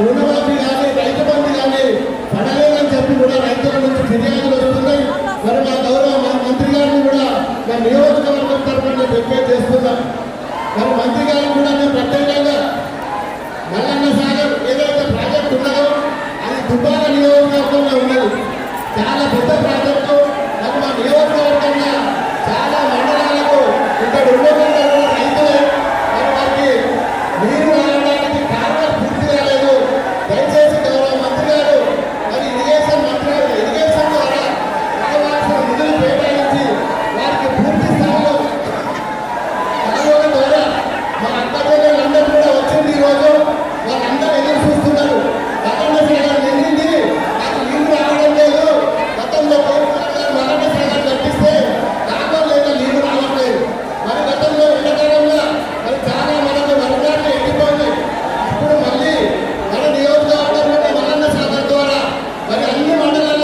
రుణమాఫీ కానీ రైతు బంధు కానీ పడలేదని చెప్పి కూడా రైతుల నుంచి ఫిర్యాదులు వస్తున్నాయి. మరి మా గౌరవ మంత్రి గారిని కూడా మా నియోజకవర్గం తరఫున రిక్వెస్ట్ చేస్తున్నాం. మరి మంత్రి గారిని కూడా మేము ప్రత్యేకంగా మల్లన్న సాగర్ ఏదైతే ప్రాజెక్ట్ ఉన్నదో అది దుబ్బాక నియోజకవర్గంలో ఉన్నది. చాలా పెద్ద ప్రాజెక్టు. మరి మా నియోజకవర్గంలో చాలా మండలాలకు ఇక్కడ ఉండకుండా